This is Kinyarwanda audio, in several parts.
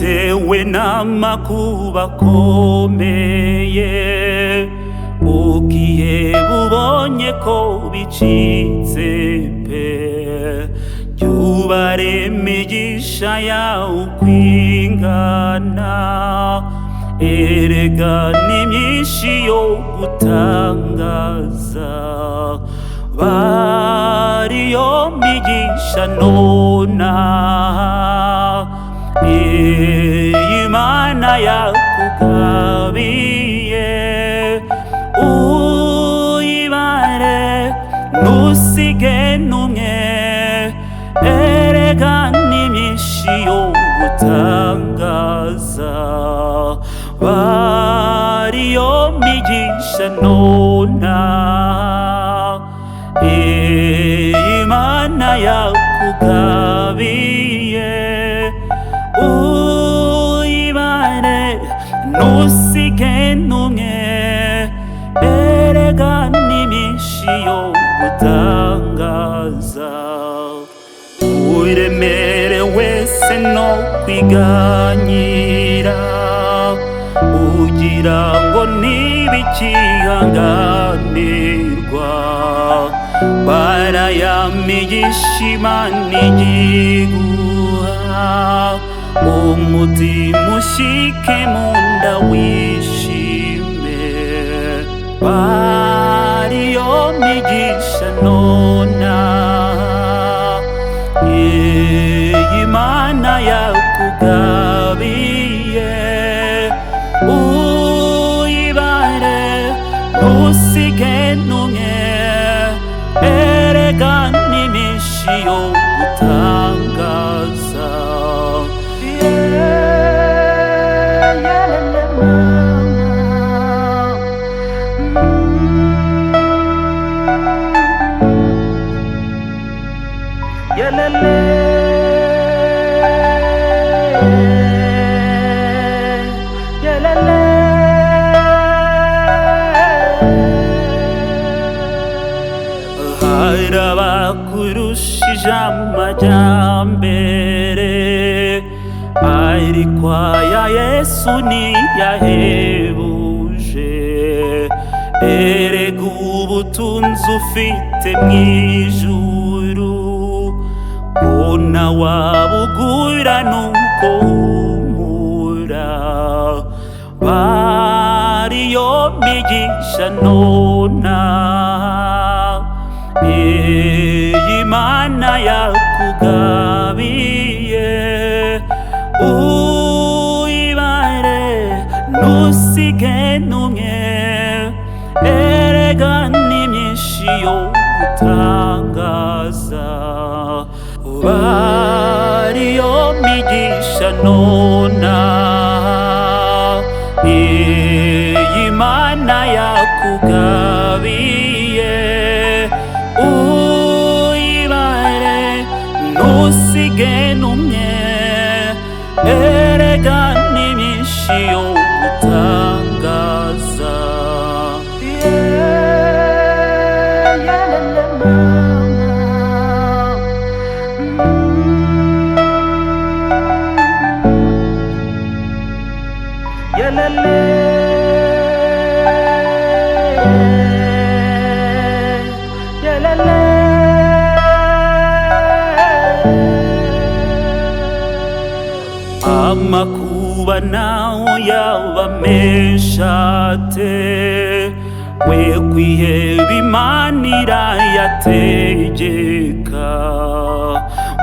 bitewe n'amakuba akomeye ugiye bubonye ko bicitse pe jyubare imigisha yawe ukwingana erega ni myinshi yo gutangaza bariyo migisha nonaha Imana yakugabiye uyibare ntusige n'umwe erega ni myinshi yo gutangaza bariyo migisha nonaha Imana yakugabiye uyibare ntusige n'umwe erega ni myinshi yo gutangaza uremere wese no kwiganyira ugira ngo ntibikihanganirwa barayamigisha Imana igiguha umutima ushike mu nda wishime bariyo migisha nonaha Imana yakugabiye uyibare ntusige n'umwe erega ni myinshi yo gutangaza harabakurushije amajyambere ariko aya Yesu niyahebuje erega ubutunzi ufite mw'ijuru bona wabugura nuko humura bariyo migisha nonaha Imana yakugabiye uyibare ntusige n'umwe erega ni myinshi yo gutangaza bariyo migisha nonaha Imana yakugabiye uyibare ntusige n'umwe erega ni myinshi yo gutangaza amakuba naho yaba menshi ate we kwiheba Imana irayategeka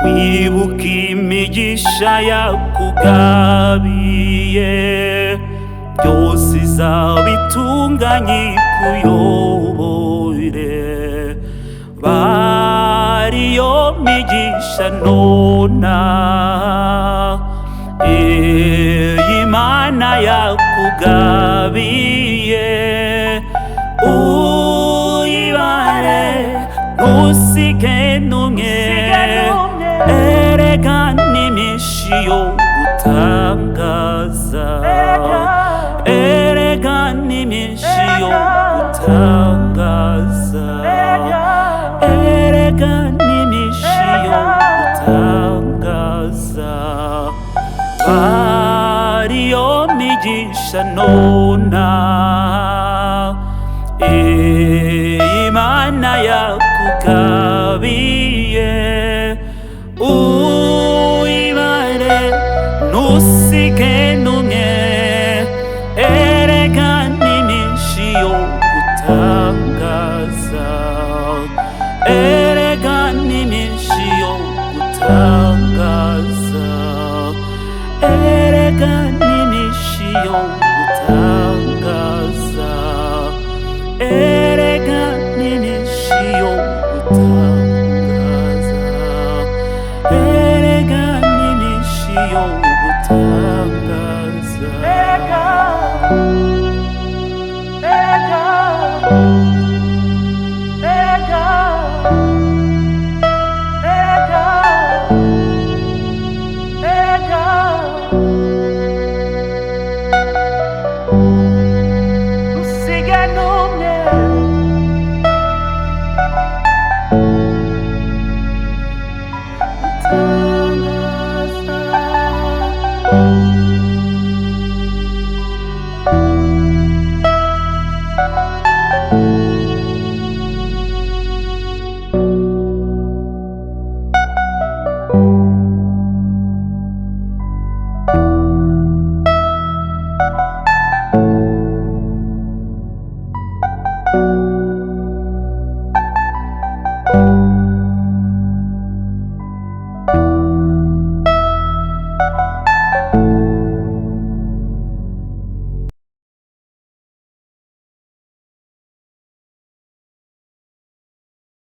wibuka imigisha yakugabiye byose izabitunganye ikuyobore bariyo migisha nonaha Imana yakugabiye uyibare ntusige n'umwe erega ni myinshi yo gutangaza erega ni myinshi yo gutangaza erega ni myinshi yo gutangaza nona Imana yakugabiye Uwibare ntusige n'umwe Erega n'iminsi yo gutangaza Erega n'iminsi yo gutangaza Erega n'iminsi yo gutangaza Erega n'iminsi yo gutangaza Erega n'iminsi yo gutangaza Erega Erega Erega Erega Erega Ntusige n'umwe gutangaza